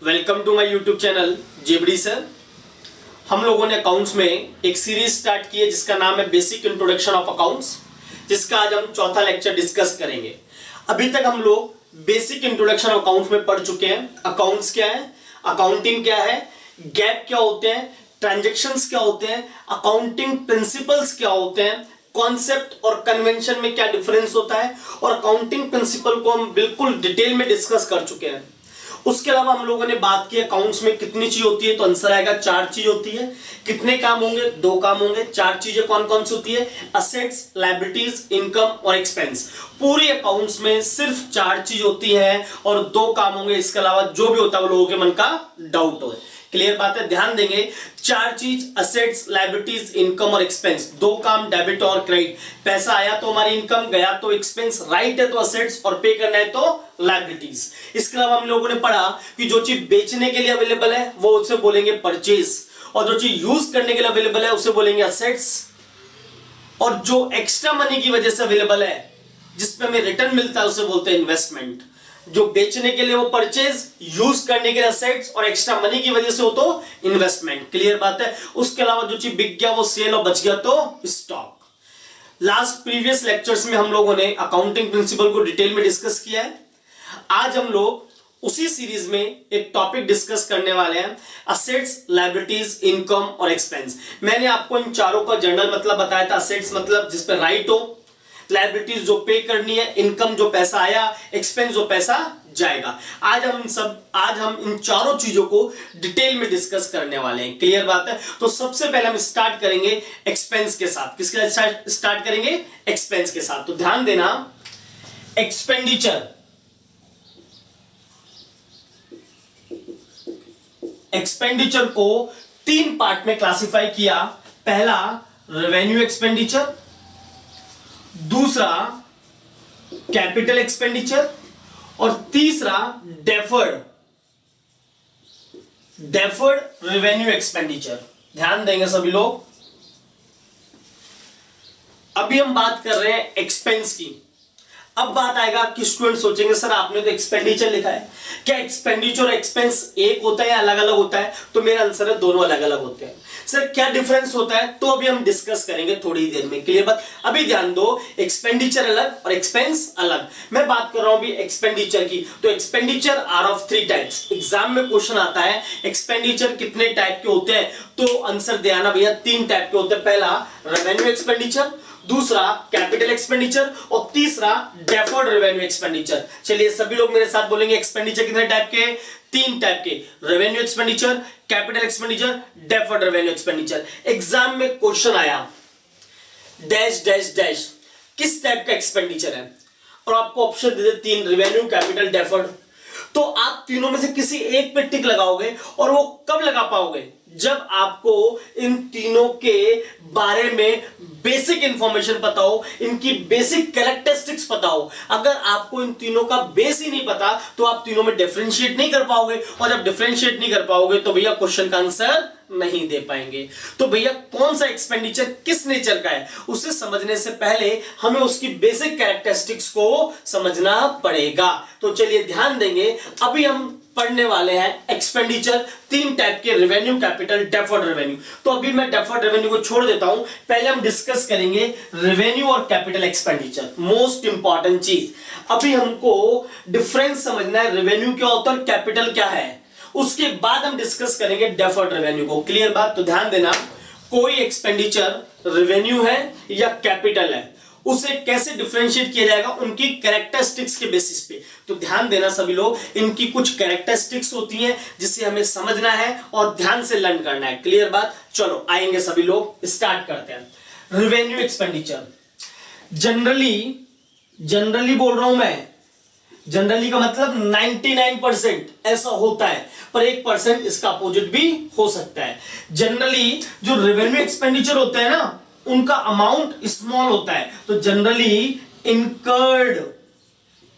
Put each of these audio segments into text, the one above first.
Welcome to my YouTube channel JBD sir. हम लोगों ने अकाउंट्स में एक सीरीज स्टार्ट की है जिसका नाम है बेसिक इंट्रोडक्शन ऑफ अकाउंट्स, जिसका आज हम चौथा लेक्चर डिस्कस करेंगे। अभी तक हम लोग बेसिक इंट्रोडक्शन ऑफ अकाउंट्स में पढ़ चुके हैं। अकाउंट्स क्या है, अकाउंटिंग क्या है, गैप क्या होते हैं, ट्रांजेक्शन्स क्या होते हैं, अकाउंटिंग प्रिंसिपल्स क्या होते हैं, कॉन्सेप्ट और कन्वेंशन में क्या डिफरेंस होता है, और अकाउंटिंग प्रिंसिपल को हम बिल्कुल डिटेल में डिस्कस कर चुके हैं। उसके अलावा हम लोगों ने बात की अकाउंट्स में कितनी चीज होती है, तो आंसर आएगा 4 चीज होती है। कितने काम होंगे, 2 काम होंगे। 4 चीजें कौन कौन सी होती है, असेट्स, लायबिलिटीज, इनकम और एक्सपेंस। पूरी अकाउंट्स में सिर्फ 4 चीज होती है और 2 काम होंगे। इसके अलावा जो भी होता है वो लोगों के मन का डाउट हो। क्लियर बात है, ध्यान देंगे। 4 चीज, असेट्स, लायबिलिटीज, इनकम और एक्सपेंस। 2 काम, डेबिट और क्रेडिट। पैसा आया तो हमारी इनकम, गया तो एक्सपेंस, राइट है तो असेट्स और पे करना है तो लायबिलिटीज। इसके अलावा हम लोगों ने पढ़ा कि जो चीज बेचने के लिए अवेलेबल है वो उसे बोलेंगे परचेज, और जो चीज यूज करने के लिए अवेलेबल है उसे बोलेंगे असेट्स, और जो एक्स्ट्रा मनी की वजह से अवेलेबल है जिसपे हमें रिटर्न मिलता है उसे बोलते हैं इन्वेस्टमेंट। जो बेचने के लिए वो परचेज, यूज करने के लिए असेट्स और एक्स्ट्रा मनी की वजह से हो तो इन्वेस्टमेंट। क्लियर बात है। उसके अलावा जो चीज बिक गया वो सेल और बच गया तो स्टॉक। लास्ट प्रीवियस लेक्चर्स में हम लोगों ने अकाउंटिंग प्रिंसिपल को डिटेल में डिस्कस किया है। आज हम लोग उसी सीरीज में एक टॉपिक डिस्कस करने वाले हैं, असेट्स, लायबिलिटीज, इनकम और एक्सपेंस। मैंने आपको इन चारों का जनरल मतलब बताया था। असेट्स मतलब जिस पे राइट हो, लायबिलिटीज जो पे करनी है, इनकम जो पैसा आया, एक्सपेंस जो पैसा जाएगा। आज हम इन चारों चीजों को डिटेल में डिस्कस करने वाले हैं। क्लियर बात है। तो सबसे पहले हम स्टार्ट करेंगे एक्सपेंस के साथ। किसके साथ स्टार्ट करेंगे, एक्सपेंस के साथ। तो ध्यान देना, एक्सपेंडिचर को 3 पार्ट में क्लासिफाई किया। पहला रेवेन्यू एक्सपेंडिचर, दूसरा कैपिटल एक्सपेंडिचर और तीसरा डेफर्ड रेवेन्यू एक्सपेंडिचर। ध्यान देंगे सभी लोग। अभी हम बात कर रहे हैं एक्सपेंस की। अब बात आएगा कि स्टूडेंट सोचेंगे सर आपने तो एक्सपेंडिचर लिखा है, क्या एक्सपेंडिचर और एक्सपेंस एक होता है या अलग अलग होता है? तो मेरा आंसर है दोनों अलग अलग होते हैं। सर क्या डिफरेंस होता है, तो अभी हम डिस्कस करेंगे थोड़ी देर में। क्लियर बात। अभी ध्यान दो, एक्सपेंडिचर अलग और एक्सपेंस अलग। मैं बात कर रहा हूं अभी एक्सपेंडिचर की। तो expenditure are of 3 types. Exam में क्वेश्चन आता है एक्सपेंडिचर कितने टाइप के होते हैं, तो आंसर दे आना भैया 3 टाइप के होते हैं। पहला रेवेन्यू एक्सपेंडिचर, दूसरा कैपिटल एक्सपेंडिचर और तीसरा डेफर्ड रेवेन्यू एक्सपेंडिचर। चलिए सभी लोग मेरे साथ बोलेंगे एक्सपेंडिचर कितने टाइप के, 3 टाइप के। Revenue expenditure, capital expenditure, deferred revenue expenditure. Exam में क्वेश्चन आया डैश डैश डैश किस टाइप का एक्सपेंडिचर है, और आपको ऑप्शन दे दे 3, रेवेन्यू, कैपिटल, डेफर्ड। तो आप तीनों में से किसी एक पे टिक लगाओगे, और वो कब लगा पाओगे, जब आपको इन तीनों के बारे में बेसिक इंफॉर्मेशन पता हो, इनकी बेसिक कैरेक्टरिस्टिक्स पता हो। अगर आपको इन तीनों का बेस ही नहीं पता तो आप तीनों में डिफरेंशिएट नहीं कर पाओगे, और जब डिफरेंशिएट नहीं कर पाओगे तो भैया क्वेश्चन का आंसर नहीं दे पाएंगे। तो भैया कौन सा एक्सपेंडिचर किस नेचर का है, उसे समझने से पहले हमें उसकी बेसिक कैरेक्टरिस्टिक्स को समझना पड़ेगा। तो चलिए ध्यान देंगे। अभी हम पढ़ने वाले हैं एक्सपेंडिचर 3 टाइप के, रेवेन्यू, कैपिटल, डेफर्ड रेवेन्यू। तो अभी मैं डेफर्ड रेवेन्यू को छोड़ देता हूं, पहले हम डिस्कस करेंगे रेवेन्यू और कैपिटल एक्सपेंडिचर। मोस्ट इंपॉर्टेंट चीज, अभी हमको डिफरेंस समझना है, रेवेन्यू क्या होता है और कैपिटल क्या है। उसके बाद हम डिस्कस करेंगे डेफर्ड रेवेन्यू को। क्लियर बात। तो ध्यान देना, कोई एक्सपेंडिचर रेवेन्यू है या कैपिटल है, उसे कैसे डिफरेंशिएट किया जाएगा, उनकी कैरेक्टरिस्टिक्स के बेसिस पे। तो ध्यान देना सभी लोग, इनकी कुछ कैरेक्टरिस्टिक्स होती हैं जिसे हमें समझना है और ध्यान से लर्न करना है। क्लियर बात। चलो आएंगे सभी लोग, स्टार्ट करते हैं। रेवेन्यू एक्सपेंडिचर जनरली बोल रहा हूं मैं, जनरली का मतलब 99% ऐसा होता है, पर 1% इसका अपोजिट भी हो सकता है। जनरली जो रेवेन्यू एक्सपेंडिचर होते हैं ना, उनका अमाउंट स्मॉल होता है, तो generally incurred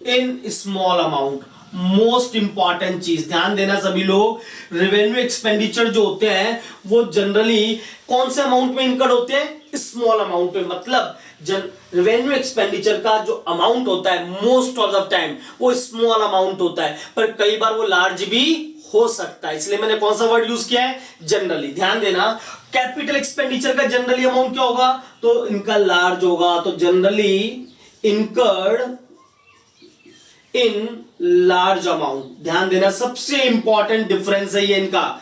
in small amount. Most important चीज ध्यान देना सभी लोग, रेवेन्यू एक्सपेंडिचर जो होते हैं वो जनरली कौन से अमाउंट में इनकर्ड होते हैं, स्मॉल अमाउंट में। मतलब रेवेन्यू एक्सपेंडिचर का जो अमाउंट होता है मोस्ट ऑफ द टाइम वो स्मॉल अमाउंट होता है, पर कई बार वो लार्ज भी हो सकता है, इसलिए मैंने कौन सा वर्ड यूज किया है, जनरली। ध्यान देना, कैपिटल एक्सपेंडिचर का जनरली अमाउंट क्या होगा, तो इनका लार्ज होगा, तो generally incurred in large amount. ध्यान देना, सबसे इंपॉर्टेंट डिफरेंस है ये इनका।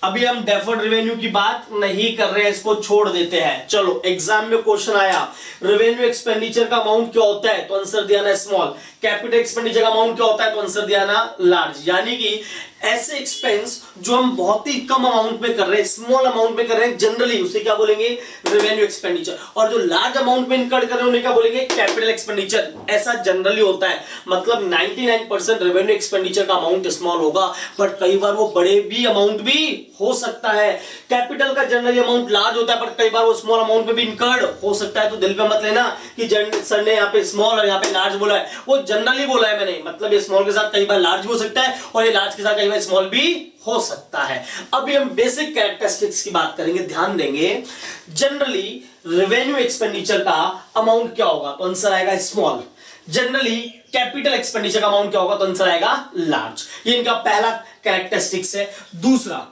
अभी हम डेफर्ड रेवेन्यू की बात नहीं कर रहे हैं, इसको छोड़ देते हैं। चलो, एग्जाम में क्वेश्चन आया रेवेन्यू एक्सपेंडिचर का अमाउंट क्या होता है, तो आंसर दिया ना स्मॉल। कैपिटल एक्सपेंडिचर का अमाउंट क्या होता है, तो आंसर दिया ना लार्ज। यानी कि ऐसे एक्सपेंस जो हम बहुत ही कम अमाउंट में कर रहे हैं, स्मॉल अमाउंट में कर रहे हैं, जनरली उसे क्या बोलेंगे, रेवेन्यू एक्सपेंडिचर। और जो लार्ज अमाउंट में इनकर्ड कर रहे हैं उन्हें क्या बोलेंगे, कैपिटल एक्सपेंडिचर। ऐसा जनरली होता है, मतलब 99% रेवेन्यू एक्सपेंडिचर का अमाउंट स्मॉल होगा, बट कई बार वो बड़े भी अमाउंट भी हो सकता है। कैपिटल का जनरली अमाउंट लार्ज होता है, बट कई बार वो स्मॉल अमाउंट में भी इनकर्ड हो सकता है। तो दिल पे मत लेना कि सर ने यहाँ पे स्मॉल और यहाँ पे लार्ज बोला है, वो जनरली बोला है मैंने, मतलब ये स्मॉल के साथ कई बार लार्ज भी हो सकता है और ये लार्ज के साथ कई बार स्मॉल भी हो सकता है। अभी हम बेसिक कैरेक्टरिस्टिक्स की बात करेंगे, ध्यान देंगे। जनरली रेवेन्यू एक्सपेंडिचर का अमाउंट क्या होगा, तो आंसर आएगा स्मॉल। जनरली कैपिटल एक्सपेंडिचर का अमाउंट क्या होगा, तो आंसर आएगा लार्ज। ये इनका पहला कैरेक्टरिस्टिक्स है। दूसरा,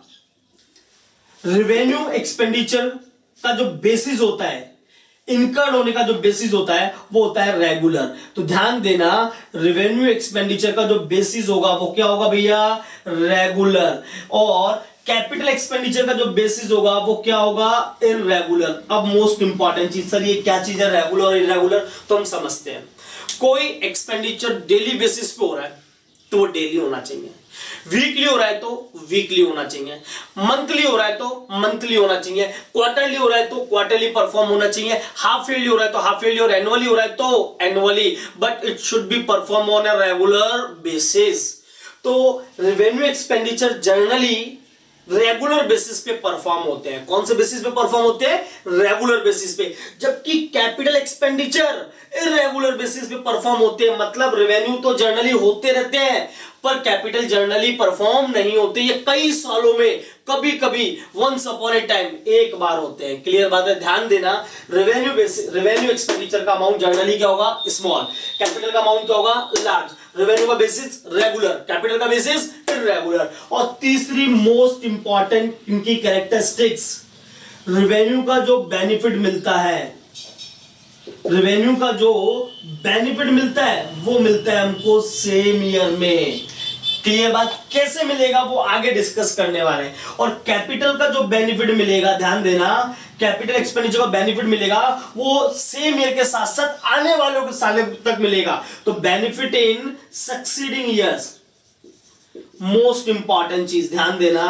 रेवेन्यू एक्सपेंडिचर का जो बेसिस होता है, इनकर्ड होने का जो बेसिस होता है, वो होता है रेगुलर। तो ध्यान देना, रेवेन्यू एक्सपेंडिचर का जो बेसिस होगा वो क्या होगा भैया, रेगुलर। और कैपिटल एक्सपेंडिचर का जो बेसिस होगा वो क्या होगा, इररेगुलर। अब मोस्ट इंपॉर्टेंट चीज, सर ये क्या चीज है, रेगुलर और इररेगुलर, तो हम समझते हैं। कोई एक्सपेंडिचर डेली बेसिस पे हो रहा है तो वो डेली होना चाहिए, वीकली हो रहा है तो वीकली होना चाहिए, मंथली हो रहा है तो मंथली होना चाहिए, क्वार्टरली हो रहा है तो क्वार्टरली परफॉर्म होना चाहिए, हाफ ईयरली हो रहा है तो हाफ ईयरली और एनुअली हो रहा है तो annually, but it should be perform on a regular basis. तो revenue expenditure generally regular basis पे परफॉर्म होते हैं। कौन से बेसिस पे परफॉर्म होते हैं, रेगुलर बेसिस पे। जबकि कैपिटल एक्सपेंडिचर इरेगुलर बेसिस पे परफॉर्म होते हैं, मतलब रेवेन्यू तो जनरली होते रहते हैं पर कैपिटल जनरली परफॉर्म नहीं होते। ये कई सालों में कभी कभी वंस अपॉन ए टाइम एक बार होते हैं। क्लियर बात है, ध्यान देना। रेवेन्यू एक्सपेंडिचर का अमाउंट जनरली क्या होगा, स्मॉल। कैपिटल का अमाउंट क्या होगा, लार्ज। रेवेन्यू का बेसिस रेगुलर, कैपिटल का बेसिस इरेगुलर। और तीसरी मोस्ट इंपॉर्टेंट इनकी कैरेक्टरिस्टिक्स, रेवेन्यू का जो बेनिफिट मिलता है, रेवेन्यू का जो बेनिफिट मिलता है वो मिलता है हमको सेम ईयर में। क्लियर बात, कैसे मिलेगा वो आगे डिस्कस करने वाले हैं। और कैपिटल का जो बेनिफिट मिलेगा, ध्यान देना, कैपिटल एक्सपेंडिचर का बेनिफिट मिलेगा वो सेम ईयर के साथ साथ आने वालों के साल तक मिलेगा। तो benefit in succeeding years, most important चीज ध्यान देना,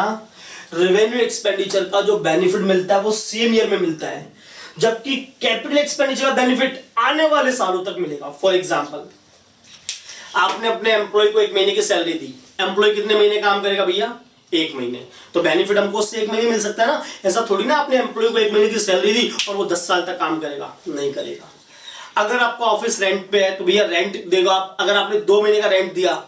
रेवेन्यू एक्सपेंडिचर का जो बेनिफिट मिलता है वो सेम ईयर में मिलता है, जबकि कैपिटल एक्सपेंडिचर का बेनिफिट आने वाले सालों तक मिलेगा। फॉर एग्जांपल, आपने अपने एम्प्लॉय को 1 महीने की सैलरी दी, एम्प्लॉय कितने महीने काम करेगा भैया, 1 महीने, तो बेनिफिट हमको उससे 1 महीने मिल सकता है ना। ऐसा थोड़ी ना आपने एम्प्लॉय को 1 महीने की सैलरी दी और वो 10 साल तक काम करेगा, नहीं करेगा। अगर आपका ऑफिस रेंट पे है तो भैया रेंट देगा आप। अगर आपने 2 महीने का रेंट दिया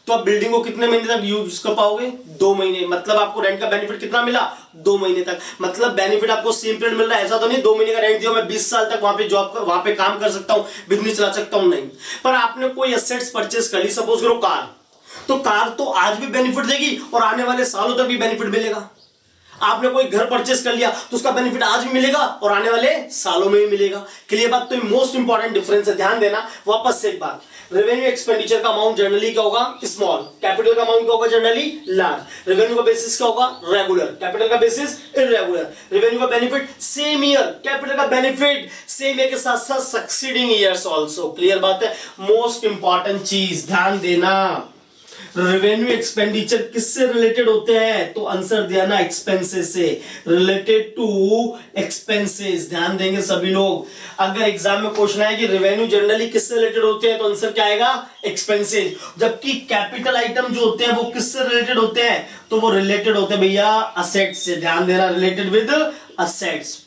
तो आप बिल्डिंग को कितने महीने तक यूज कर पाओगे, 2 महीने। मतलब आपको रेंट का बेनिफिट कितना मिला, 2 महीने तक। मतलब बेनिफिट आपको सेम पीरियड मिल रहा है। ऐसा तो नहीं 2 महीने का रेंट दिया मैं 20 साल तक वहां पे वहां पे काम कर सकता हूं, बिजनेस चला सकता हूं, नहीं। पर आपने कोई एसेट्स परचेस कर ली, सपोज करो कार, तो कार तो आज भी बेनिफिट देगी और आने वाले सालों तक भी बेनिफिट मिलेगा। आपने कोई घर परचेस कर लिया तो उसका बेनिफिट आज भी मिलेगा और आने वाले सालों में भी मिलेगा। क्लियर बात, तो मोस्ट इंपॉर्टेंट डिफरेंस है, ध्यान देना। वापस से एक बात, रेवेन्यू एक्सपेंडिचर का अमाउंट जनरली क्या होगा, स्मॉल। कैपिटल का अमाउंट क्या होगा, जनरली लार्ज। रेवेन्यू का बेसिस क्या होगा, रेगुलर। कैपिटल का बेसिस इरेगुलर। रेवेन्यू का बेनिफिट सेम ईयर, कैपिटल का बेनिफिट सेम ईयर के साथ साथ सक्सीडिंग ईयर्स आल्सो। क्लियर बात है, मोस्ट इंपॉर्टेंट चीज ध्यान देना, रेवेन्यू एक्सपेंडिचर किससे रिलेटेड होते हैं, तो आंसर दिया ना एक्सपेंसेस से, रिलेटेड टू एक्सपेंसेस। ध्यान देंगे सभी लोग। अगर एग्जाम में क्वेश्चन आए कि रेवेन्यू जनरली किससे रिलेटेड होते हैं, तो आंसर क्या आएगा, एक्सपेंसेस। जबकि कैपिटल आइटम जो होते हैं वो किससे रिलेटेड होते हैं, तो वो रिलेटेड होते हैं भैया असेट्स से। ध्यान देना, related with assets.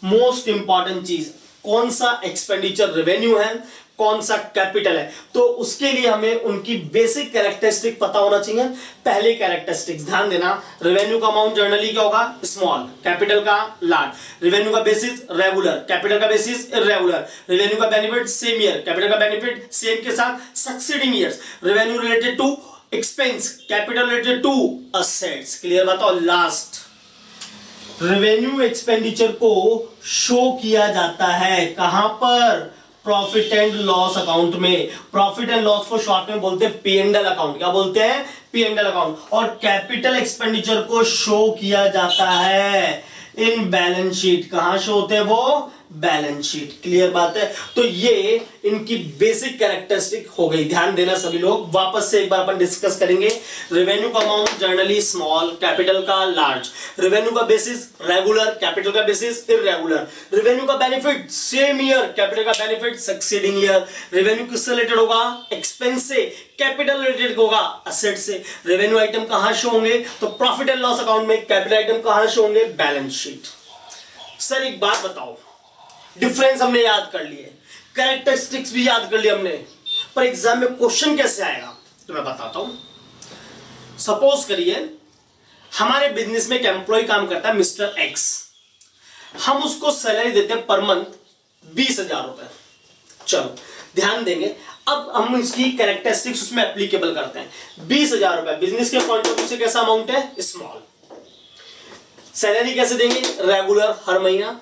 Most important चीज, कौन सा एक्सपेंडिचर रेवेन्यू है, कौन सा कैपिटल है, तो उसके लिए हमें उनकी बेसिक कैरेक्टरिस्टिक पता होना चाहिए। पहले कैरेक्टरिस्टिक्स ध्यान देना, रेवेन्यू का अमाउंट जनरली क्या होगा, स्मॉल। कैपिटल का लार्ज। रेवेन्यू का बेसिस रेगुलर, कैपिटल का बेसिस इरेगुलर। रेवेन्यू का बेनिफिट सेम ईयर, कैपिटल का बेनिफिट सेम के साथ succeeding years. Revenue related to expense capital related to assets, clear बताओ। लास्ट, रेवेन्यू एक्सपेंडिचर को शो किया जाता है कहां पर, प्रॉफिट एंड लॉस अकाउंट में। प्रॉफिट एंड लॉस को शॉर्ट में बोलते हैं P&L अकाउंट, क्या बोलते हैं, P&L अकाउंट। और कैपिटल एक्सपेंडिचर को शो किया जाता है इन बैलेंस शीट, कहां शो होते हैं वो, बैलेंस शीट, क्लियर बात है। तो ये इनकी बेसिक कैरेक्टरिस्टिक हो गई, ध्यान देना सभी लोग। वापस से एक बार अपन डिस्कस करेंगे। रेवेन्यू का अमाउंट जनरली स्मॉल, कैपिटल का लार्ज। रेवेन्यू का बेसिस रेगुलर, कैपिटल का बेसिस इररेगुलर। रेवेन्यू का बेनिफिट सेम ईयर, कैपिटल का बेनिफिट सक्सीडिंग ईयर। रेवेन्यू किससे रिलेटेड होगा, एक्सपेंस से, कैपिटल रिलेटेड होगा असेट से। रेवेन्यू आइटम कहां शो होंगे, तो प्रॉफिट एंड लॉस अकाउंट में। कैपिटल आइटम कहां शो होंगे, बैलेंस शीट। सर एक बात बताओ, डिफरेंस हमने याद कर लिए, कैरेक्टरिस्टिक्स भी याद कर लिए हमने, पर एग्जाम में क्वेश्चन कैसे आएगा तो मैं बताता हूं। सपोज करिए हमारे बिजनेस में एक एम्प्लॉय काम करता है मिस्टर एक्स, हम उसको सैलरी देते हैं पर मंथ 20,000 रुपए। चलो ध्यान देंगे, अब हम इसकी कैरेक्टरिस्टिक्स उसमें एप्लीकेबल करते हैं। 20,000 रुपए बिजनेस के पॉइंट ऑफ व्यू से कैसा अमाउंट है, स्मॉल। सैलरी कैसे देंगे, रेगुलर, हर महीना।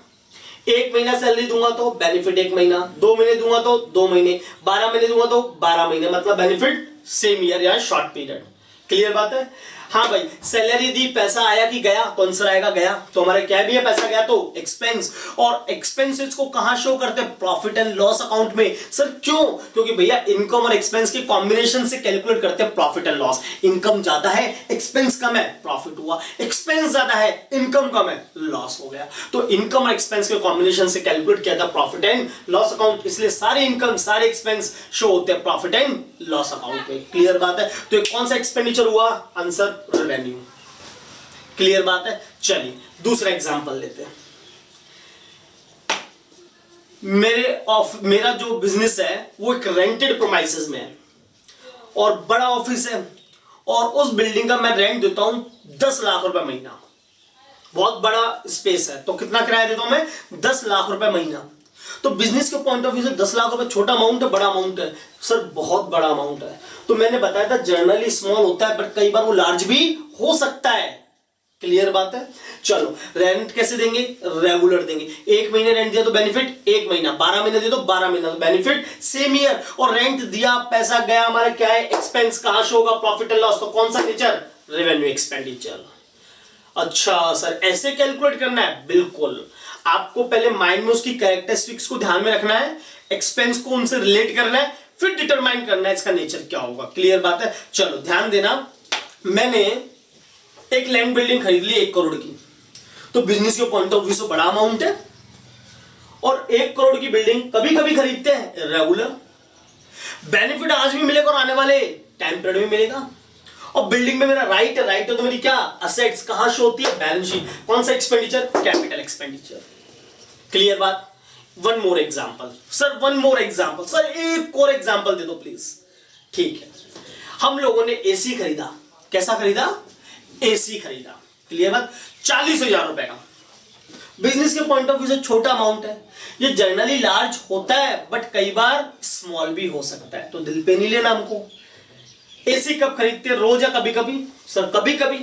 1 महीना सैलरी दूंगा तो बेनिफिट 1 महीना, 2 महीने दूंगा तो 2 महीने, 12 महीने दूंगा तो 12 महीने, मतलब बेनिफिट सेम ईयर या शॉर्ट पीरियड, क्लियर बात है। हाँ भाई, सैलरी दी, पैसा आया कि गया, कौन सा आएगा, गया, तो हमारे क्या भी है, पैसा गया तो एक्सपेंस। और एक्सपेंसेस को कहां शो करते हैं, प्रॉफिट एंड लॉस अकाउंट में। सर क्यों, क्योंकि भैया इनकम और एक्सपेंस के कॉम्बिनेशन से कैलकुलेट करते हैं प्रॉफिट एंड लॉस। इनकम ज्यादा है, एक्सपेंस कम है, प्रॉफिट हुआ। एक्सपेंस ज्यादा है, इनकम कम है, लॉस हो गया। तो इनकम और एक्सपेंस के कॉम्बिनेशन से कैलकुलेट किया था प्रॉफिट एंड लॉस अकाउंट, इसलिए सारे इनकम सारे एक्सपेंस शो होते हैं प्रॉफिट एंड लॉस अकाउंट में, क्लियर बात है। तो ये कौन सा एक्सपेंडिचर हुआ, आंसर रेवेन्यू, क्लियर बात है। चलिए दूसरा एग्जांपल लेते हैं। मेरा जो बिजनेस है वो एक रेंटेड प्रोमाइसेस में है और बड़ा ऑफिस है, और उस बिल्डिंग का मैं रेंट देता हूं 10 लाख रुपए महीना। बहुत बड़ा स्पेस है, तो कितना किराया देता हूं मैं, 10 लाख रुपए महीना। तो बिजनेस के पॉइंट ऑफ व्यू से 10 लाख रुपए छोटा अमाउंट है, बड़ा अमाउंट है, सर बहुत बड़ा अमाउंट है। तो मैंने बताया था जनरली स्मॉल होता है, बट कई बार वो लार्ज भी हो सकता है, क्लियर बात है। चलो रेंट कैसे देंगे, रेगुलर देंगे। 1 महीने रेंट दिया तो बेनिफिट 1 महीना, 12 महीने दिया तो 12 महीना, तो बेनिफिट सेम ईयर। और रेंट दिया, पैसा गया, हमारा क्या है, एक्सपेंस, कहां शो होगा, प्रॉफिट एंड लॉस, तो कौन सा नेचर, रेवेन्यू एक्सपेंडिचर। अच्छा सर ऐसे कैलकुलेट करना है, बिल्कुल। आपको पहले माइंड में उसकी कैरेक्टरिस्टिक्स को ध्यान में रखना है, एक्सपेंस को उनसे रिलेट करना है, फिर डिटरमाइन करना है इसका नेचर क्या होगा, क्लियर बात है। चलो ध्यान देना, मैंने एक लैंड बिल्डिंग खरीद ली 1 करोड़ की, तो बिजनेस के पॉइंट ऑफ व्यू से बड़ा अमाउंट है। और 1 करोड़ की बिल्डिंग कभी कभी खरीदते हैं रेगुलर, बेनिफिट आज भी मिलेगा और आने वाले टाइम पीरियड में मिलेगा। और बिल्डिंग में मेरा राइट है, राइट है तो मेरी क्या, असेट्स, कहां शो होती है, बैलेंस शीट। कौन सा एक्सपेंडिचर, कैपिटल एक्सपेंडिचर, क्लियर बात। One more example sir, one more example sir, एक और एग्जांपल दे दो प्लीज। ठीक है, हम लोगों ने एसी खरीदा, कैसा खरीदा, एसी खरीदा, क्लियर बात, 40,000 रुपए का। बिजनेस के पॉइंट ऑफ व्यू से छोटा अमाउंट है, ये जनरली लार्ज होता है बट कई बार स्मॉल भी हो सकता है, तो दिल पे नहीं लेना हमको। एसी कब खरीदते हैं, रोज या कभी कभी, सर कभी कभी।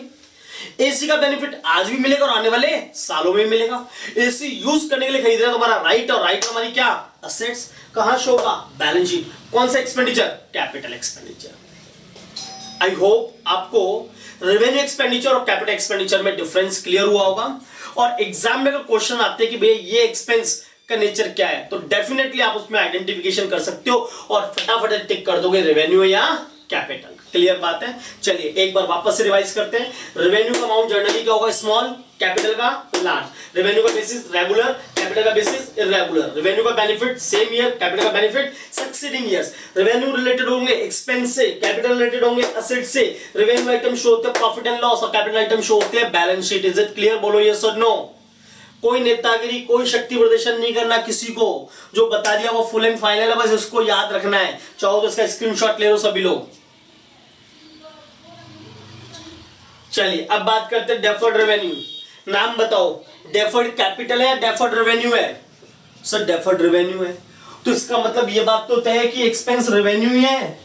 एसी का बेनिफिट आज भी मिलेगा और आने वाले सालों में मिलेगा। एसी यूज करने के लिए खरीद रहे हैं तो हमारा राइट, और राइट हमारी क्या, असेट्स, कहां शो होगा, बैलेंस शीट। कौन सा expenditure, capital expenditure. I hope आपको रेवेन्यू एक्सपेंडिचर और कैपिटल एक्सपेंडिचर में डिफरेंस क्लियर हुआ होगा। और एग्जाम में अगर क्वेश्चन आते हैं कि भैया ये एक्सपेंस का नेचर क्या है, तो डेफिनेटली आप उसमें आइडेंटिफिकेशन कर सकते हो और फटाफट टिक कर दोगे रेवेन्यू या कैपिटल, क्लियर बात है। चलिए एक बार वापस से रिवाइज करते हैं। रेवेन्यू का अमाउंट जनरली क्या होगा, स्मॉल, कैपिटल का लार्ज। रेवेन्यू का बेसिस रेगुलर, कैपिटल का बेसिस इररेगुलर। रेवेन्यू का बेनिफिट सेम ईयर, कैपिटल का benefit succeeding years. Revenue related होंगे एक्सपेंस से, कैपिटल रिलेटेड होंगे असेट से। रेवेन्यू आइटम शो होते हैं प्रॉफिट एंड लॉस और कैपिटल आइटम शो होते हैं balance sheet. Is it clear, बोलो यस और नो। कोई नेतागिरी, कोई शक्ति प्रदर्शन नहीं करना किसी को, जो बता दिया वो फुल एंड फाइनल है, बस इसको याद रखना है। चाहो तो इसका स्क्रीनशॉट ले लो सभी लोग। चलिए अब बात करते हैं डेफर्ड रेवेन्यू। नाम बताओ, डेफर्ड कैपिटल है या डेफर्ड रेवेन्यू है, सर डेफर्ड रेवेन्यू है। तो इसका मतलब ये बात तो तय है कि एक्सपेंस रेवेन्यू ही है,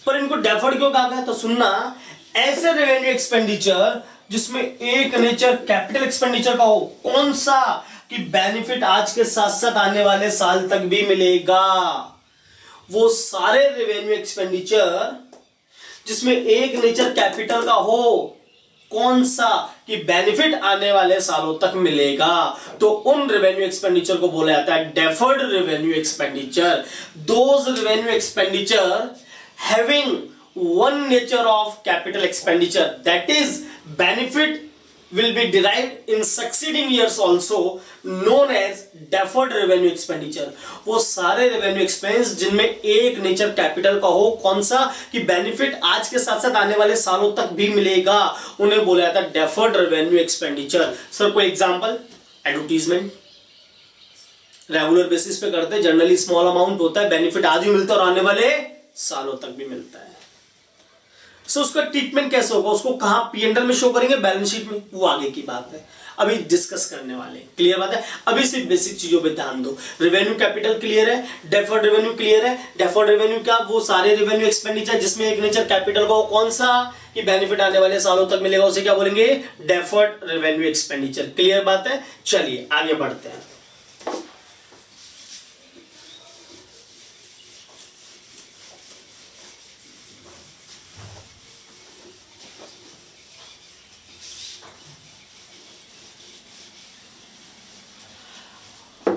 पर इनको डेफर्ड क्यों कहा गया? तो सुनना, ऐसे रेवेन्यू एक्सपेंडिचर जिसमें एक नेचर कैपिटल एक्सपेंडिचर का हो, कौन सा? कि बेनिफिट आज के साथ साथ आने वाले साल तक भी मिलेगा। वो सारे रेवेन्यू एक्सपेंडिचर जिसमें एक नेचर कैपिटल का हो, कौन सा? कि बेनिफिट आने वाले सालों तक मिलेगा, तो उन रेवेन्यू एक्सपेंडिचर को बोला जाता है deferred revenue expenditure. Those revenue expenditure having one nature of capital expenditure, that is benefit will be derived in succeeding years also, known as deferred revenue expenditure। वो सारे रेवेन्यू एक्सपेंस जिनमें एक nature capital का हो, कौन सा? कि benefit आज के साथ साथ आने वाले सालों तक भी मिलेगा, उन्हें बोला जाता है डेफर्ड रेवेन्यू एक्सपेंडिचर। सर कोई एग्जांपल? एडवर्टीजमेंट रेगुलर बेसिस पे करते हैं, जनरली स्मॉल अमाउंट होता है, बेनिफिट आज भी मिलता है और आने वाले सालों तक भी मिलता है। सो उसका ट्रीटमेंट कैसे होगा? उसको कहां P&L में शो करेंगे? बैलेंस शीट में? वो आगे की बात है, अभी डिस्कस करने वाले। क्लियर बात है? अभी सिर्फ बेसिक चीजों पे ध्यान दो। रेवेन्यू कैपिटल क्लियर है, डेफर्ड रेवेन्यू क्लियर है। डेफर्ड रेवेन्यू क्या? वो सारे रेवेन्यू एक्सपेंडिचर जिसमें एक नेचर कैपिटल का हो, कौन सा? कि बेनिफिट आने वाले सालों तक मिलेगा, उसे क्या बोलेंगे? Deferred revenue expenditure. क्लियर बात है? चलिए आगे बढ़ते हैं।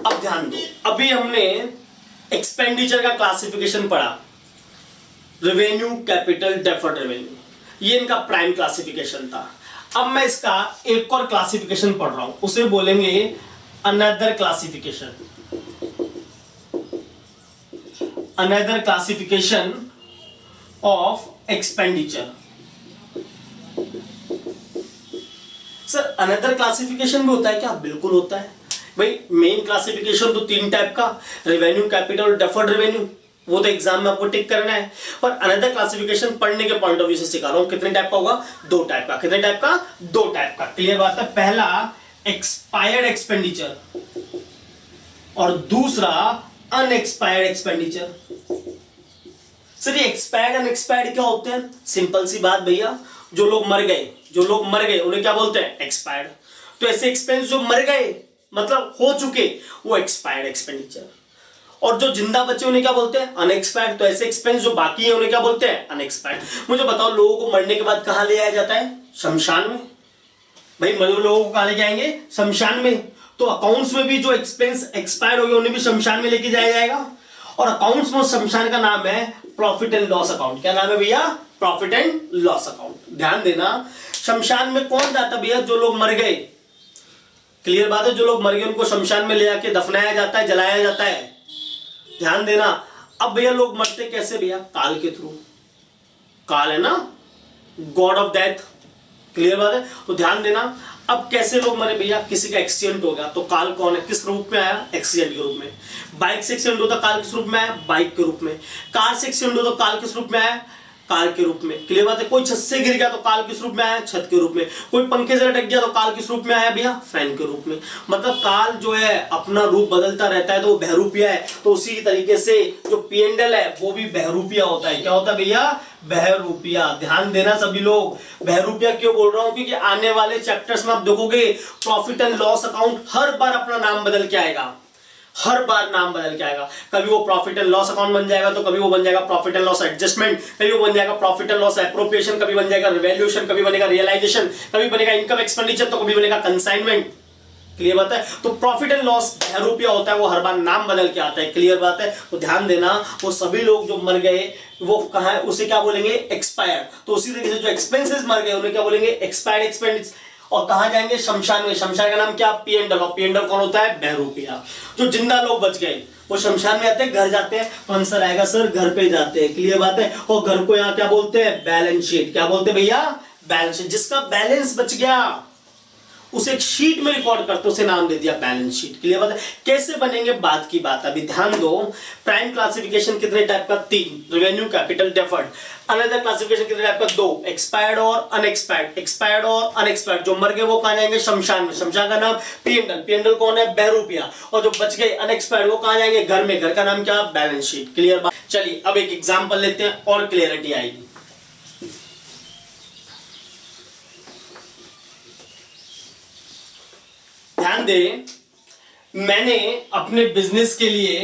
अब ध्यान दो, अभी हमने एक्सपेंडिचर का क्लासिफिकेशन पढ़ा, रेवेन्यू, कैपिटल, डेफर्ड रेवेन्यू, ये इनका प्राइम क्लासिफिकेशन था। अब मैं इसका एक और क्लासिफिकेशन पढ़ रहा हूं, उसे बोलेंगे another classification. Another classification of expenditure. Sir another classification भी होता है क्या? बिल्कुल होता है भाई। मेन क्लासिफिकेशन तो तीन टाइप का, रेवेन्यू, कैपिटल और डेफर्ड रेवेन्यू, वो तो एग्जाम में आपको टिक करना है। पर अनदर क्लासिफिकेशन पढ़ने के पॉइंट ऑफ व्यू से सिखा रहा हूं। कितने टाइप का होगा? दो टाइप का। कितने टाइप का? दो टाइप का। क्लियर बात है? पहला एक्सपायर्ड एक्सपेंडिचर और दूसरा अनएक्सपायर्ड एक्सपेंडिचर। सर ये एक्सपायर्ड अनएक्सपायर्ड क्या होते हैं? सिंपल सी बात भैया, जो लोग मर गए उन्हें क्या बोलते हैं? एक्सपायर्ड। तो ऐसे एक्सपेंस जो मर गए मतलब हो चुके, वो एक्सपायर्ड एक्सपेंडिचर। और जो जिंदा बचे उन्हें क्या बोलते हैं? अनएक्सपायर्ड। तो ऐसे एक्सपेंस जो बाकी है उन्हें क्या बोलते हैं? अनएक्सपायर्ड। मुझे बताओ, लोगों को मरने के बाद कहां ले आया जाता है? शमशान में। भाई मरे लोगों को कहां ले जाएंगे? शमशान में। तो अकाउंट्स में भी जो एक्सपेंस एक्सपायर हो गए उन्हें भी शमशान में लेके जाया जाएगा। और अकाउंट्स में शमशान का नाम है प्रॉफिट एंड लॉस अकाउंट। क्या नाम है भैया? Profit and loss account. ध्यान देना, शमशान में कौन जाता भैया? जो लोग मर गए। क्लियर बात है? जो लोग मर गए उनको शमशान में ले आके दफनाया जाता है, जलाया जाता है। ध्यान देना। अब भैया लोग मरते कैसे भैया? काल के थ्रू। काल है ना, गॉड ऑफ डेथ। क्लियर बात है? तो ध्यान देना, अब कैसे लोग मरे भैया? किसी का एक्सीडेंट हो गया तो काल कौन है? किस रूप में आया? एक्सीडेंट के रूप में। बाइक से एक्सीडेंट होता काल किस रूप में आया? बाइक के रूप में। कार से एक्सीडेंट होता काल किस रूप में आया? कार के रूप में। क्लियर बात है? कोई छत से गिर गया तो काल किस रूप में आया? छत के रूप में। कोई पंखे से लटक गया तो काल किस रूप में आया भैया? फैन के रूप में। मतलब काल जो है अपना रूप बदलता रहता है, तो वो बहरूपिया है। तो उसी तरीके से जो P&L है वो भी बहरूपिया होता है। क्या होता है भैया? बहरूपिया। ध्यान देना सभी लोग, बहरूपिया क्यों बोल रहा हूं? क्योंकि आने वाले चैप्टर्स में आप देखोगे प्रॉफिट एंड लॉस अकाउंट हर बार अपना नाम बदल के आएगा। हर बार नाम बदल के आएगा। कभी वो प्रॉफिट एंड लॉस अकाउंट बन जाएगा, तो कभी वो बन जाएगा प्रॉफिट एंड लॉस एडजस्टमेंट, कभी वो बन जाएगा प्रॉफिट एंड लॉस एप्रोप्रिएशन, कभी बन जाएगा रिवैल्यूएशन, कभी बनेगा रियलाइजेशन, कभी बनेगा इनकम एक्सपेंडिचर, तो कभी बनेगा कंसाइनमेंट। क्लियर बात है? तो प्रॉफिट एंड लॉस रुपया होता है, वो हर बार नाम बदल के आता है। क्लियर बात है? तो ध्यान देना, वो सभी लोग जो मर गए वो कहां है? उसे क्या बोलेंगे? एक्सपायर। तो उसी तरीके से जो एक्सपेंसेस मर गए उन्हें क्या बोलेंगे? Expired expenditure. और कहां जाएंगे? शमशान में। शमशान का नाम क्या? P&L। और P&L कौन होता है? बहरूपिया। जो जिंदा लोग बच गए वो शमशान में आते हैं, घर जाते हैं। तो आंसर आएगा सर घर पे जाते हैं। क्लियर बात है? और घर को यहाँ क्या बोलते हैं? Balance sheet. क्या बोलते हैं भैया? Balance sheet. जिसका बैलेंस बच गया उसे एक शीट में रिकॉर्ड करते उसे नाम दे दिया बैलेंस शीट। क्लियर बात है? कैसे बनेंगे बात की बात, अभी ध्यान दो। प्राइम क्लासिफिकेशन कितने टाइप का? 3, revenue, capital, deferred. Another classification कितने टाइप का? 2, एक्सपायर्ड और अनएक्सपायर्ड। एक्सपायर्ड और अनएक्सपायर्ड, जो मर गए वो कहां जाएंगे? शमशान में। शमशान का नाम पिंडल। पिंडल कौन है? बहरूपिया। और जो बच गए अनएक्सपायर्ड वो कहां जाएंगे? घर में। घर का नाम क्या? Balance sheet. क्लियर बात? चलिए अब एक एग्जांपल लेते हैं और क्लियरिटी आएगी। ध्यान दें, मैंने अपने बिजनेस के लिए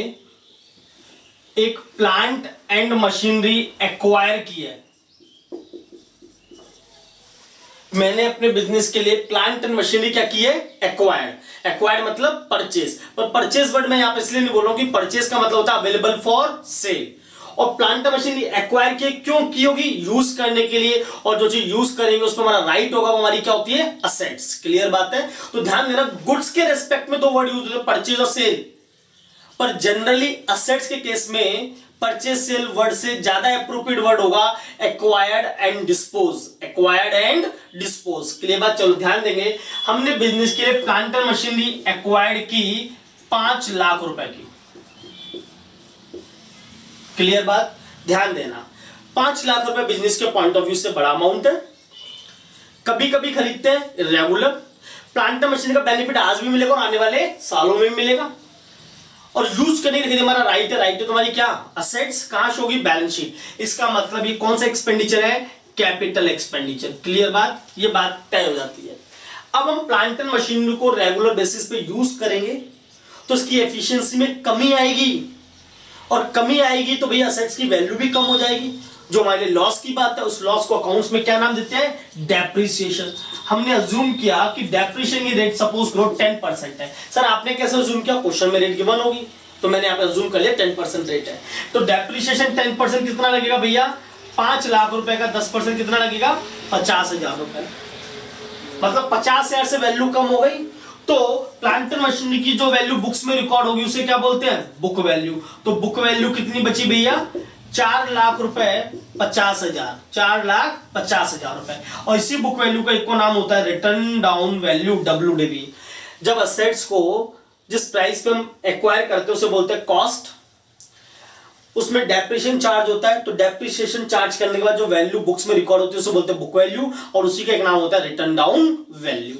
एक प्लांट एंड मशीनरी एक्वायर की है। मैंने अपने बिजनेस के लिए प्लांट एंड मशीनरी क्या की है? एक्वायर्ड। एक्वायर्ड मतलब परचेज, पर परचेज वर्ड मैं यहां पर इसलिए नहीं बोल रहा हूं कि परचेज का मतलब होता है अवेलेबल फॉर सेल। और प्लांट मशीनरी एक्वायर की क्यों की होगी? यूज करने के लिए, और जो चीज यूज करेंगे उसमें हमारा राइट होगा वो हमारी क्या होती है? असेट्स। क्लियर बात है? तो ध्यान देना, गुड्स के रेस्पेक्ट में दो वर्ड यूज होते हैं, परचेज और सेल, पर जनरली असेट्स के केस में परचेज सेल वर्ड से ज्यादा एप्रोप्रिएट वर्ड होगा acquired and dispose. Acquired and dispose. Clear बात? चलो ध्यान देंगे, हमने बिजनेस के लिए प्लांट एंड मशीनरी एक्वायर्ड की 5 लाख रुपए की। क्लियर बात? ध्यान देना, 5 लाख रुपए बिजनेस के पॉइंट ऑफ व्यू से बड़ा अमाउंट है। कभी कभी खरीदते हैं रेगुलर। प्लांट मशीन का बेनिफिट आज भी मिलेगा और आने वाले सालों में भी मिलेगा। और यूज करने के लिए हमारा राइट है। राइट है तुम्हारी क्या? असेट्स। कहां शो होगी? Balance sheet. इसका मतलब ये कौन सा एक्सपेंडिचर है? Capital expenditure. क्लियर बात? ये बात तय हो जाती है। अब हम प्लांट एंड मशीनरी को रेगुलर बेसिस पे यूज करेंगे तो इसकी एफिशिएंसी में कमी आएगी, और कमी आएगी तो भैया असेट्स की वैल्यू भी कम हो जाएगी। जो हमारे लॉस की बात है उस लॉस को अकाउंट्स में क्या नाम देते हैं? डेप्रिसिएशन। हमने अज्यूम किया कि डेप्रिसिएशन की रेट सपोज करो 10% है। सर आपने कैसे अज्यूम किया? क्वेश्चन में रेट गिवन होगी तो मैंने यहाँ पे अज्यूम कर लिया 10% रेट है। तो डेप्रिसिएशन 10% कितना लगेगा भैया? 5 लाख रुपए का 10% कितना लगेगा? 50,000 रुपए। मतलब 50,000 से वैल्यू कम हो गई। तो प्लांट एंड मशीनरी की जो वैल्यू बुक्स में रिकॉर्ड होगी उसे क्या बोलते हैं? Book value. तो बुक वैल्यू कितनी बची भैया? 4 लाख रुपए 50,000। 4,50,000 रुपए। और इसी बुक वैल्यू का एक को नाम होता है रिटर्न डाउन वैल्यू, WDV। जब असेट्स को जिस प्राइस पे हम एक्वायर करते हैं उसे बोलते हैं कॉस्ट। उसमें डेप्रिसिएशन चार्ज होता है, तो डेप्रिसिएशन चार्ज करने के बाद जो वैल्यू बुक्स में रिकॉर्ड होती है उसे बोलते हैं बुक वैल्यू, और उसी का एक नाम होता है रिटर्न डाउन वैल्यू।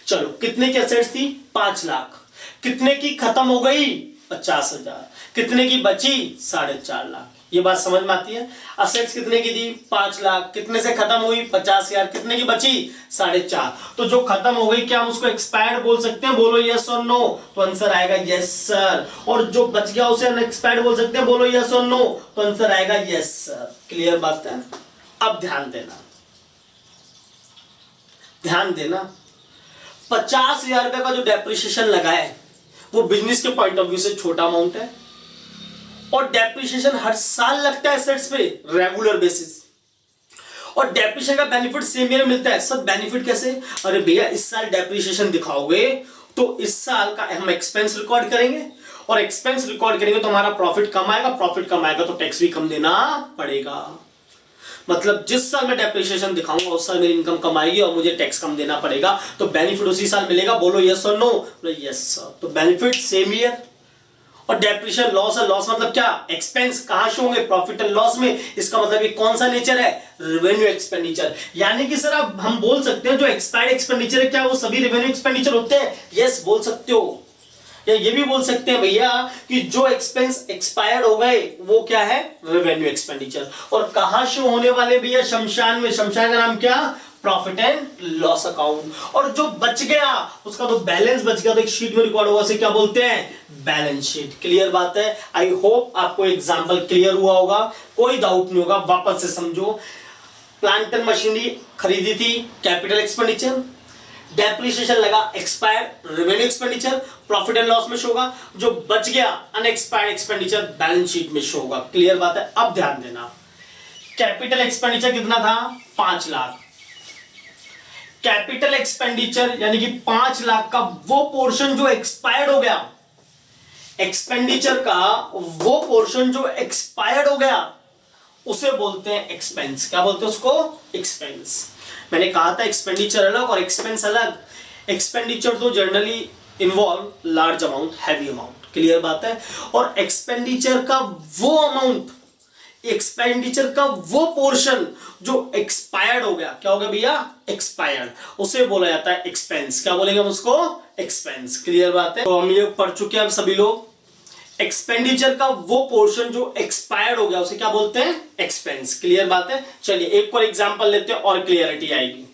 चलो कितने की असेट्स थी? 5 लाख। कितने की खत्म हो गई? 50,000। कितने की बची? 4.5 लाख। ये बात समझ में आती है? असेट्स कितने की थी? 5 लाख। कितने से खत्म हुई? 50,000। कितने की बची? 4.5। तो जो खत्म हो गई क्या हम उसको एक्सपायर्ड बोल सकते हैं? बोलो यस और नो। तो आंसर आएगा यस सर। और जो बच गया उसे अनएक्सपायर्ड बोल सकते हैं? बोलो यस और नो। तो आंसर आएगा यस सर। क्लियर बात है? अब ध्यान देना, ध्यान देना, 50,000 रुपए का जो डेप्रिसिएशन लगा है वो बिजनेस के पॉइंट ऑफ व्यू से छोटा अमाउंट है, और डेप्रिसिएशन हर साल लगता है एसेट्स पे रेगुलर बेसिस, और डेप्रिसिएशन का बेनिफिट सेम ईयर मिलता है। सर बेनिफिट कैसे? अरे भैया इस साल डेप्रिसिएशन दिखाओगे तो इस साल का हम एक्सपेंस रिकॉर्ड करेंगे, और एक्सपेंस रिकॉर्ड करेंगे तो हमारा प्रॉफिट कम आएगा, प्रॉफिट कम आएगा तो टैक्स भी कम देना पड़ेगा। मतलब जिस साल मैं डेप्रिसिएशन दिखाऊंगा उस साल मेरी इनकम कम आएगी और मुझे टैक्स कम देना पड़ेगा, तो बेनिफिट उसी साल मिलेगा। बोलो यस और नो। Yes sir. तो बेनिफिट सेम ईयर। और डेप्रिसिएशन लॉस है। लॉस मतलब क्या? एक्सपेंस। कहां शो होंगे? प्रॉफिट एंड लॉस में। इसका मतलब ये कौन सा नेचर है? Revenue expenditure. यानी कि सर अब हम बोल सकते हैं जो एक्सपायर्ड एक्सपेंडिचर है क्या वो सभी रेवेन्यू एक्सपेंडिचर होते हैं? यस बोल सकते हो। या ये भी बोल सकते हैं भैया कि जो एक्सपेंस एक्सपायर्ड हो गए वो क्या है? Revenue expenditure. और कहां शो होने वाले भैया? शमशान में। शमशान का नाम क्या? Profit and loss account. और जो बच गया उसका तो बैलेंस बच गया तो एक शीट में रिकॉर्ड होगा, उसे क्या बोलते हैं? Balance sheet. क्लियर बात है? आई होप आपको एग्जांपल क्लियर हुआ होगा, कोई डाउट नहीं होगा। वापस से समझो, प्लांट एंड मशीनरी खरीदी थी, कैपिटल एक्सपेंडिचर। डेप्रिसिएशन लगा, expired revenue expenditure, profit and loss में शो होगा। जो बच गया अनएक्सपायर्ड एक्सपेंडिचर बैलेंस शीट में शो होगा। क्लियर बात है? अब ध्यान देना, कैपिटल एक्सपेंडिचर कितना था? 5 लाख। कैपिटल एक्सपेंडिचर यानी कि 5 लाख का वो पोर्शन जो एक्सपायर्ड हो गया, एक्सपेंडिचर का वो पोर्शन जो एक्सपायर्ड हो गया उसे बोलते हैं एक्सपेंस। क्या बोलते हैं उसको? एक्सपेंस। मैंने कहा था एक्सपेंडिचर अलग और एक्सपेंस अलग। एक्सपेंडिचर तो generally involve large amount, heavy amount, clear बात है। और एक्सपेंडिचर का वो अमाउंट, एक्सपेंडिचर का वो पोर्शन जो एक्सपायर्ड हो गया, क्या हो गया भैया, एक्सपायर्ड, उसे बोला जाता है एक्सपेंस। क्या बोलेंगे हम उसको, एक्सपेंस, क्लियर बात है। तो हम ये पढ़ चुके हैं अब सभी लोग, एक्सपेंडिचर का वो पोर्शन जो एक्सपायर्ड हो गया उसे क्या बोलते हैं, एक्सपेंस, क्लियर बात है। चलिए एक और एग्जांपल लेते हैं और क्लियरिटी आएगी।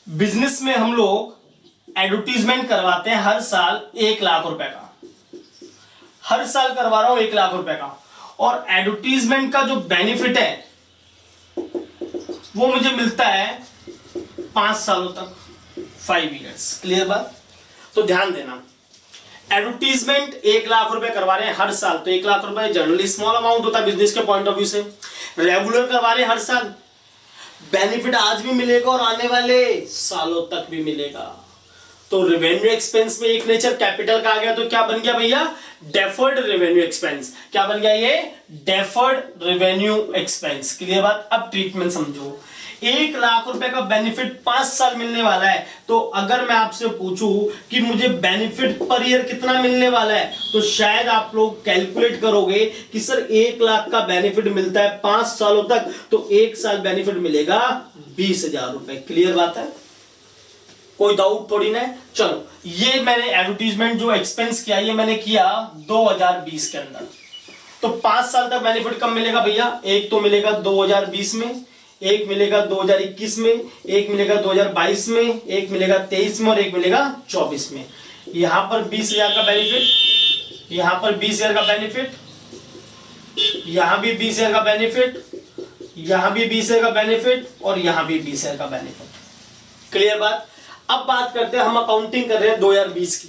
बिजनेस में हम लोग एडवर्टीजमेंट करवाते हैं हर साल 1 लाख रुपए का, हर साल करवा रहा हूं 1 लाख रुपए का, और एडवर्टीजमेंट का जो बेनिफिट है वो मुझे मिलता है 5 सालों तक, 5 इयर्स, क्लियर बात। तो ध्यान देना, एडवर्टीजमेंट 1 लाख रुपए करवा रहे हैं हर साल, तो 1 लाख रुपए जनरली स्मॉल अमाउंट होता है बिजनेस के पॉइंट ऑफ व्यू से। रेगुलर करवा रहे हैं हर साल, बेनिफिट आज भी मिलेगा और आने वाले सालों तक भी मिलेगा। तो रेवेन्यू एक्सपेंस में एक नेचर कैपिटल का आ गया, तो क्या बन गया भैया, डेफर्ड रेवेन्यू एक्सपेंस। क्या बन गया ये, डेफर्ड रेवेन्यू एक्सपेंस, क्लियर बात। अब ट्रीटमेंट समझो, 1 लाख रुपए का बेनिफिट 5 साल मिलने वाला है, तो अगर मैं आपसे पूछूं कि मुझे बेनिफिट पर ईयर कितना मिलने वाला है, तो शायद आप लोग कैलकुलेट करोगे कि सर 1 लाख का बेनिफिट मिलता है 5 सालों तक, तो 1 साल बेनिफिट मिलेगा 20,000 रुपए, क्लियर बात है, कोई डाउट थोड़ी ना है। चलो ये मैंने एडवर्टीजमेंट जो एक्सपेंस किया, ये मैंने किया 2020 के अंदर, तो 5 साल तक बेनिफिट कब मिलेगा भैया, एक तो मिलेगा 2020 में, एक मिलेगा 2021 में, एक मिलेगा 2022 में, एक मिलेगा 23 में और एक मिलेगा 24 में। यहां पर 20,000 का बेनिफिट, यहां पर 20,000 का बेनिफिट, यहां भी 20,000 का बेनिफिट, यहां भी 20,000 का बेनिफिट और यहां भी 20,000 का बेनिफिट, क्लियर बात। अब बात करते हैं, हम अकाउंटिंग कर रहे हैं 2020 की,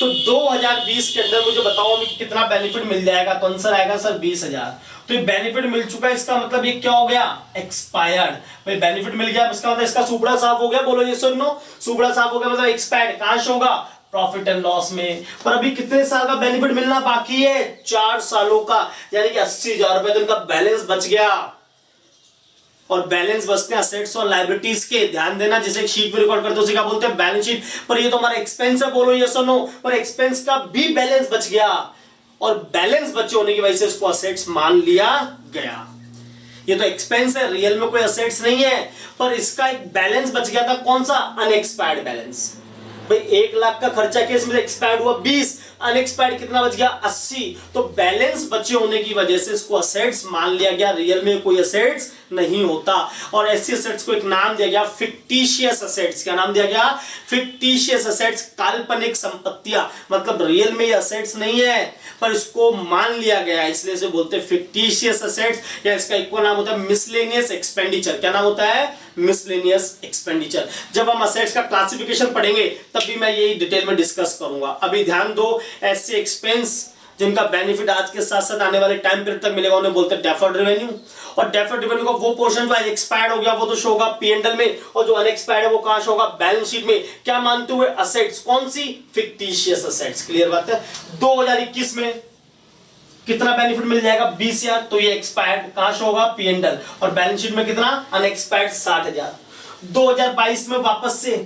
तो 2020 के अंदर मुझे बताओ कितना बेनिफिट मिल जाएगा, तो आंसर आएगा सर 20,000। तो ये बेनिफिट मिल चुका है, इसका मतलब ये क्या हो गया, एक्सपायर्ड। भाई बेनिफिट मिल गया, इसका मतलब इसका सुपड़ा साफ हो गया, बोलो ये सुनो, सुपड़ा साफ हो गया मतलब एक्सपायर्ड कहां होगा, प्रॉफिट एंड लॉस में। पर अभी कितने साल का बेनिफिट मिलना बाकी है, 4 सालों का, यानी कि 80,000 रुपए, तो इनका बैलेंस बच गया। और बैलेंस बचते हैं असेट्स और लायबिलिटीज के, ध्यान देना, जैसे शीट में रिकॉर्ड करते हैं उसे क्या बोलते हैं, बैलेंस शीट। पर ये तो हमारा एक्सपेंस है, बोलो यस और नो, पर एक्सपेंस का भी बैलेंस बच गया, और बैलेंस बचे होने की वजह से इसको असेट्स मान लिया गया। ये तो एक्सपेंस है, रियल में कोई असेट्स नहीं है, पर इसका एक बैलेंस बच गया था, कौन सा, अनएक्सपायर्ड बैलेंस। भाई 1 लाख का खर्चा केस में एक्सपायर्ड हुआ 20, अनएक्सपायर्ड कितना बच गया, 80, तो बैलेंस बचे होने की वजह से इसको असेट्स मान लिया गया, रियल में कोई असेट्स नहीं होता। और ऐसी असेट्स को एक नाम दिया गया फिक्टिशियस असेट्स। क्या नाम दिया गया, फिक्टिशियस असेट्स, काल्पनिक संपत्तियां, मतलब रियल में ये असेट्स नहीं है पर इसको मान लिया गया, इसलिए इसे बोलते हैं फिक्टिशियस असेट्स, या इसका एक नाम होता है मिसलेनियस एक्सपेंडिचर। क्या नाम होता है, मिसलेनियस एक्सपेंडिचर। जब हम असेट्स का क्लासिफिकेशन पढ़ेंगे तब भी मैं यही डिटेल में डिस्कस करूंगा। अभी ध्यान दो, ऐसे एक्सपेंस जिनका बेनिफिट आज के साथ साथ आने वाले टाइम पीरियड तक मिलेगा उन्हें बोलते हैं डेफर्ड रेवेन्यू। और डेफर्ड रेवेन्यू का वो पोर्शन जो एक्सपायर्ड हो गया वो तो शो होगा पी&एल में, और जो अनएक्सपायर्ड है वो कहां शो होगा, बैलेंस शीट में। क्या मानते हुए, असेट्स, कौन सी, फिक्टिशियस असेट्स, क्लियर बात है। 2021 में कितना बेनिफिट मिल जाएगा, 20,000, तो ये एक्सपायर्ड कहां शो होगा, पी&एल, और बैलेंस शीट में कितना, अनएक्सपायर्ड 60,000। 2022 में वापस से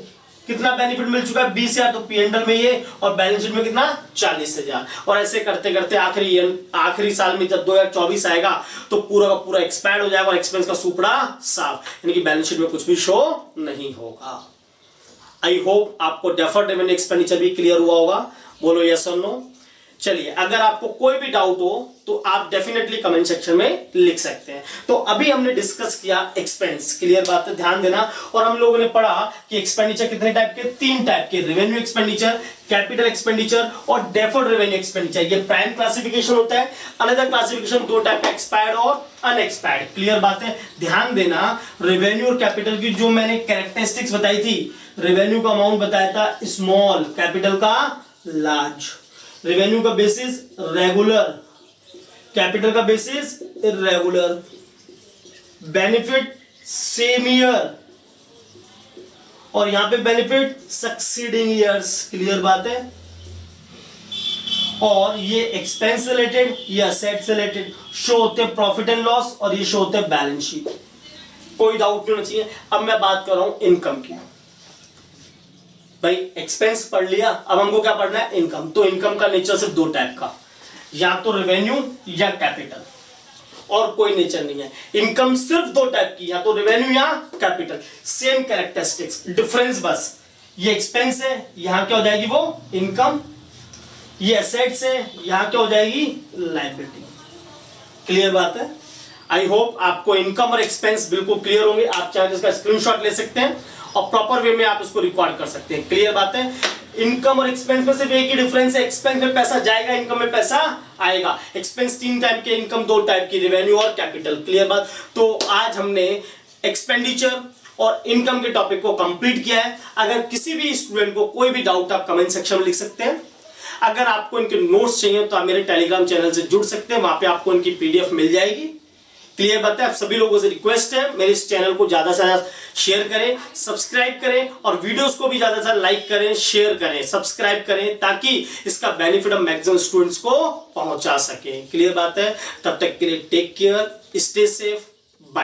कितना बेनिफिट मिल चुका है, 20,000, तो पी&एल में ये, और बैलेंस शीट में कितना, 40,000। और ऐसे करते करते आखिरी साल में जब 2024 आएगा तो पूरा का पूरा एक्सपायर्ड हो जाएगा और एक्सपेंस का सुपड़ा साफ, यानी कि बैलेंस शीट में कुछ भी शो नहीं होगा। आई होप आपको डेफर्ड रेवेन्यू एक्सपेंडिचर भी क्लियर हुआ होगा, बोलो यस और नो। चलिए, अगर आपको कोई भी डाउट हो तो आप डेफिनेटली कमेंट सेक्शन में लिख सकते हैं। तो अभी हमने डिस्कस किया एक्सपेंस, क्लियर बात है, ध्यान देना। और हम लोगों ने पढ़ा कि एक्सपेंडिचर कितने टाइप के, 3 टाइप के, रेवेन्यू एक्सपेंडिचर, कैपिटल एक्सपेंडिचर और डेफर्ड रेवेन्यू एक्सपेंडिचर। ये प्राइम क्लासिफिकेशन होता है। अनदर क्लासिफिकेशन 2 टाइप का, एक्सपायर्ड और अनएक्सपायर्ड, क्लियर बात है। ध्यान देना, रेवेन्यू और कैपिटल की जो मैंने कैरेक्टरिस्टिक्स बताई थी, रेवेन्यू का अमाउंट बताया था स्मॉल, कैपिटल का लार्ज। रेवेन्यू का बेसिस रेगुलर, कैपिटल का basis irregular, benefit same year, और यहां पे बेनिफिट सक्सीडिंग ईयर्स, क्लियर बात है। और ये एक्सपेंस रिलेटेड, ये असेट्स रिलेटेड, शो होते हैं प्रॉफिट एंड लॉस, और ये शो होते हैं बैलेंस शीट। कोई डाउट नहीं होना चाहिए। अब मैं बात कर रहा हूं इनकम की। भाई एक्सपेंस पढ़ लिया, अब हमको क्या पढ़ना है, इनकम। तो इनकम का नेचर सिर्फ दो टाइप का, या तो रेवेन्यू या कैपिटल, और कोई नेचर नहीं है। इनकम सिर्फ दो टाइप की, या तो रेवेन्यू या कैपिटल, सेम कैरेक्टरिस्टिक्स, डिफरेंस बस ये एक्सपेंस है, यहां क्या हो जाएगी वो इनकम, ये एसेट्स है, यहां क्या हो जाएगी लायबिलिटी। क्लियर बात है? आई होप आपको इनकम और एक्सपेंस बिल्कुल क्लियर होंगे। आप चाहे इसका स्क्रीनशॉट ले सकते हैं और प्रॉपर वे में आप इसको रिकॉर्ड कर सकते हैं। क्लियर बात है? इनकम और एक्सपेंस में सिर्फ एक ही डिफरेंस है, एक्सपेंस में पैसा जाएगा, इनकम में पैसा आएगा। एक्सपेंस 3 टाइप के, इनकम 2 टाइप की, रेवेन्यू और कैपिटल। क्लियर बात? तो आज हमने एक्सपेंडिचर और इनकम के टॉपिक को कंप्लीट किया है। अगर किसी भी स्टूडेंट को कोई भी डाउट, आप कमेंट सेक्शन में लिख सकते हैं। अगर आपको इनके नोट्स चाहिए तो आप मेरे टेलीग्राम चैनल से जुड़ सकते हैं, वहां पे आपको इनकी पीडीएफ मिल जाएगी। क्लियर बात है? आप सभी लोगों से रिक्वेस्ट है, मेरे इस चैनल को ज्यादा से ज्यादा शेयर करें, सब्सक्राइब करें, और वीडियोस को भी ज्यादा से ज्यादा लाइक करें, शेयर करें, सब्सक्राइब करें, ताकि इसका बेनिफिट हम मैक्सिमम स्टूडेंट्स को पहुंचा सके। क्लियर बात है? तब तक के लिए टेक केयर, स्टे सेफ।